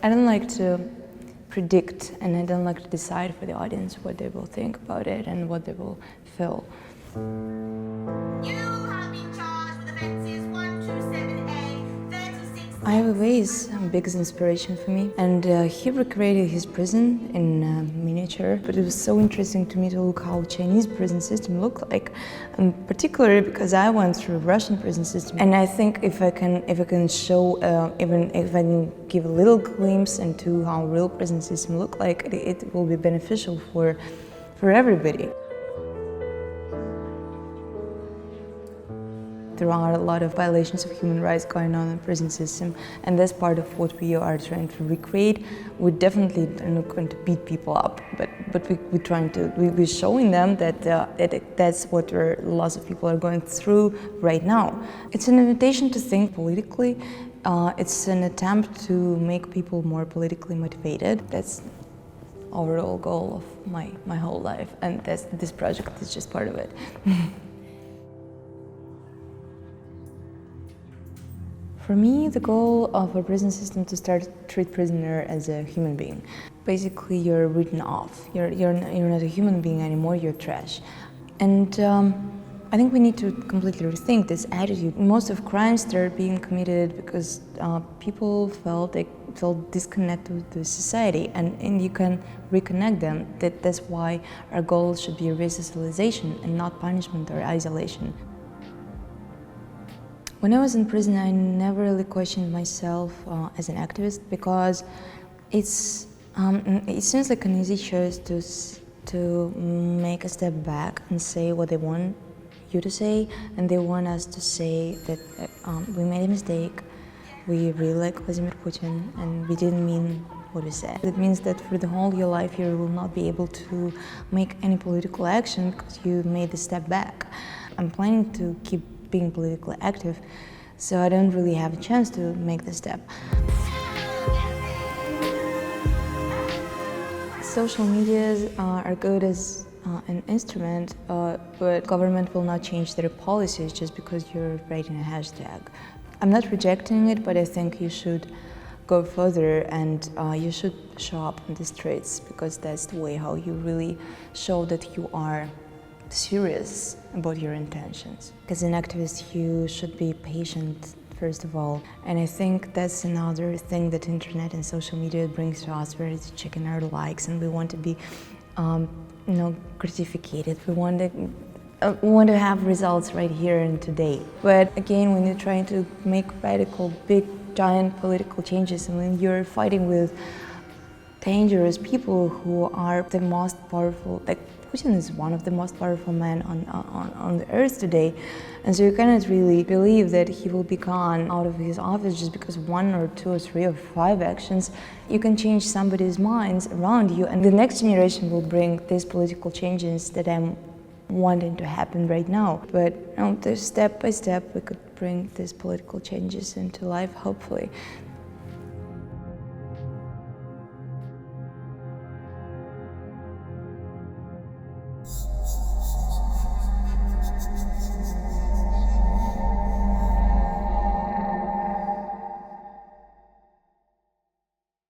I don't like to predict, and I don't like to decide for the audience what they will think about it and what they will feel. You have been charged with offences 127A, 36. Iowa Way is a biggest inspiration for me, and he recreated his prison in miniature. But it was so interesting to me to look how Chinese prison system looked like, and particularly because I went through Russian prison system. And I think if I can show, even if I can give a little glimpse into how real prison system look like, it will be beneficial for everybody. There are a lot of violations of human rights going on in the prison system, and that's part of what we are trying to recreate. We definitely are not going to beat people up, but we're showing them that that's what lots of people are going through right now. It's an invitation to think politically. It's an attempt to make people more politically motivated. That's overall goal of my whole life, and this project is just part of it. For me, the goal of a prison system is to treat prisoner as a human being. Basically, you're written off. You're not a human being anymore. You're trash. And I think we need to completely rethink this attitude. Most of crimes that are being committed because people felt disconnected with the society, and you can reconnect them. That's why our goal should be resocialization and not punishment or isolation. When I was in prison, I never really questioned myself as an activist, because it seems like an easy choice to make a step back and say what they want you to say, and they want us to say that we made a mistake, we really like Vladimir Putin, and we didn't mean what we said. It means that for the whole of your life you will not be able to make any political action because you made a step back. I'm planning to keep being politically active, so I don't really have a chance to make the step. Social medias are good as an instrument, but government will not change their policies just because you're writing a hashtag. I'm not rejecting it, but I think you should go further, and you should show up on the streets, because that's the way how you really show that you are serious about your intentions. As an activist, you should be patient, first of all. And I think that's another thing that internet and social media brings to us, where it's checking our likes, and we want to be, gratified. We want to have results right here and today. But again, when you're trying to make radical, big, giant political changes, and when you're fighting with dangerous people who are the most powerful, like Putin is one of the most powerful men on the earth today, and so you cannot really believe that he will be gone out of his office just because 1 or 2 or 3 or 5 actions. You can change somebody's minds around you, and the next generation will bring these political changes that I'm wanting to happen right now. But step by step we could bring these political changes into life, hopefully.